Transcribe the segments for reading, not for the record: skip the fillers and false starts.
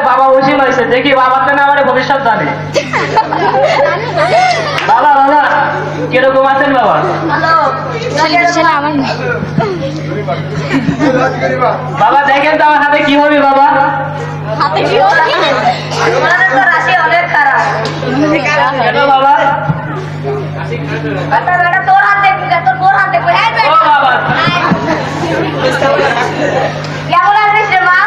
বাবা বসে রয়েছে দেখি বাবার তো না আমার ভবিষ্যৎ জানে বাবা বাবা কিরকম আছেন বাবা বাবা দেখেন তো আমার হাতে কি হবে বাবা অনেক খারাপ বাবা তোর হাত দেখবি তোর হাত দেখবি কেমন আছিস রে মা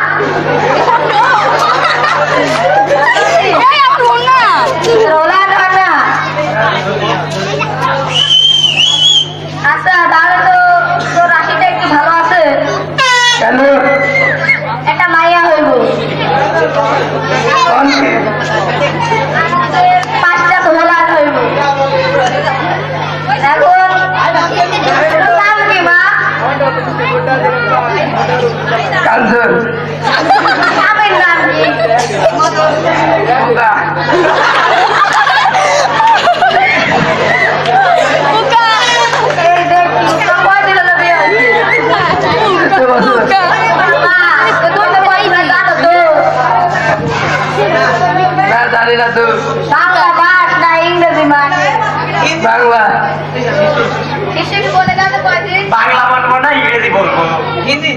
আচ্ছা তাহলে তো তোর রাশিটা একটু ভালো আছে একটা মাইয়া হইব 5টা সোলার হইব এখন নাম কি মা স্বামীর নাম কি বাংলা মাস না ইংরেজি মাস বাংলা বাংলা বলবো না ইংরেজি বলবো হিন্দি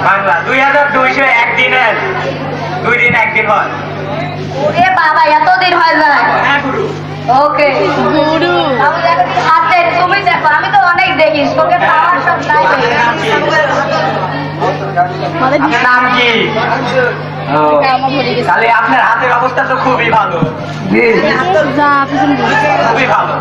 বাংলা 2201 দিনের 2 দিন 1 দিন হয় ওরে বাবা এতদিন হয় যায় হ্যাঁ গুরু ওকে গুরু হাতে তুমি দেখো আমি তো অনেক দেখি তোকে খাওয়ার সব নাই নাম কি তাহলে আপনার হাতের অবস্থা তো খুবই ভালো খুবই ভালো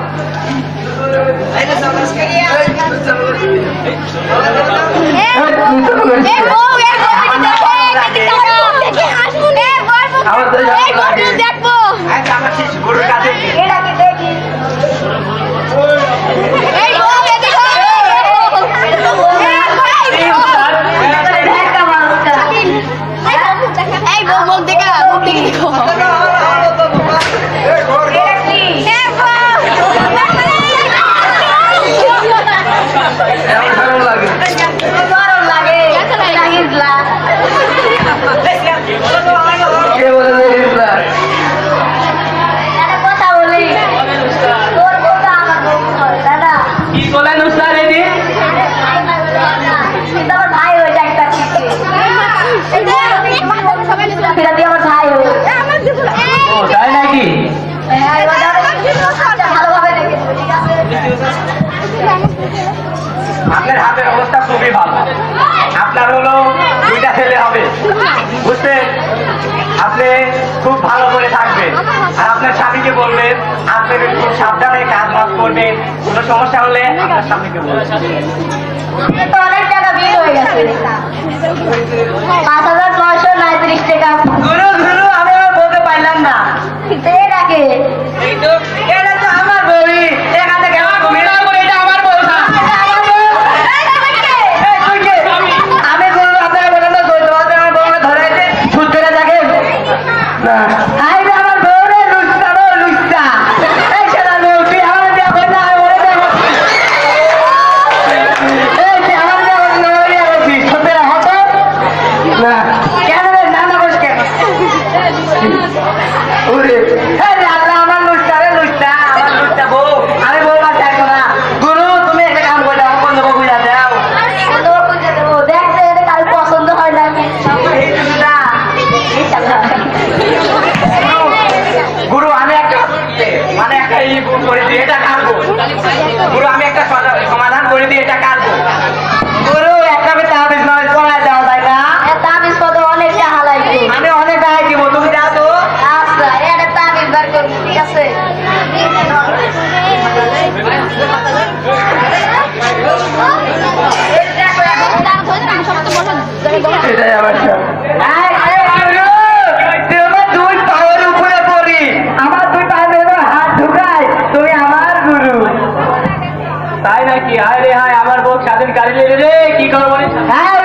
দেখবো গরুর কাছে দেখি আপনার হাতের অবস্থা খুবই ভালো। আপনার হলো 2টা ছেলে হবে, বুঝছেন? আপনি খুব ভালো করে থাকবেন, আর আপনার স্বামীকে বলবেন আপনি খুব সাবধানে কাজ বাজ করবেন, কোনো সমস্যা হলে আপনার স্বামীকে বলবেন। তো অনেক টাকা বিল হয়ে গেছে, 5,939 টাকা। গুরু গুরু আমি আর বলতে পারলাম না। এটাকে এটা তো আমার বই, এখান থেকে তুমি এটা আমার বই না। তুই কে? আমি গুরু, আপনাকে বললাম না জয় তোমাদের আমার বউকে ধরে এসে ছুট করে দেখেন না। আই রে আমার বউ রে, লুচ্চা বউ, লুচ্চা। এই শালা বউ, তুই আমার বিয়ে করবি না, আমি ওরে বিয়ে করবো। এই তুই আমার বিয়ে করবি না, ওরে বিয়ে করবি। সত্যি না, হতো না। কেন রে, জানা বস কেন? ওরে, এই রে আল্লাহ, আমার লুচ্চা রে, লুচ্চা, আমার লুচ্চা বউ। আমি বউ আর চাইবো না। গুরু, তুমি একটা কাম করে দাও, বন্ধ করে বুঝা দাও। দেখতে এটা কাল পছন্দ হয় না। এই লুচ্চা। গুরু, আমি একটা মানে একটা করে দিই, এটা কাটবো। গুরু, আমি একটা সমাধান করে দিই, এটা কাটবো। গুরু, একটা তাবিজ নয় কমায় দাও, তাই না? তাবিজ কত অনেক টাকা লাগবে। আমি অনেক টাকা দিব, তুমি দাও তো। আচ্ছা, এটা তাবিজ বার করবো, ঠিক আছে? এটাই আমার সব। তোমার 2 পায়ের উপরে পড়ি, আমার 2 পায়ের উপরে হাত ঢুকাই, তুমি আমার গুরু। তাই নাকি? হায় রে হায়, আমার বউ স্বাধীন কারি রে, কি করবো? হ্যাঁ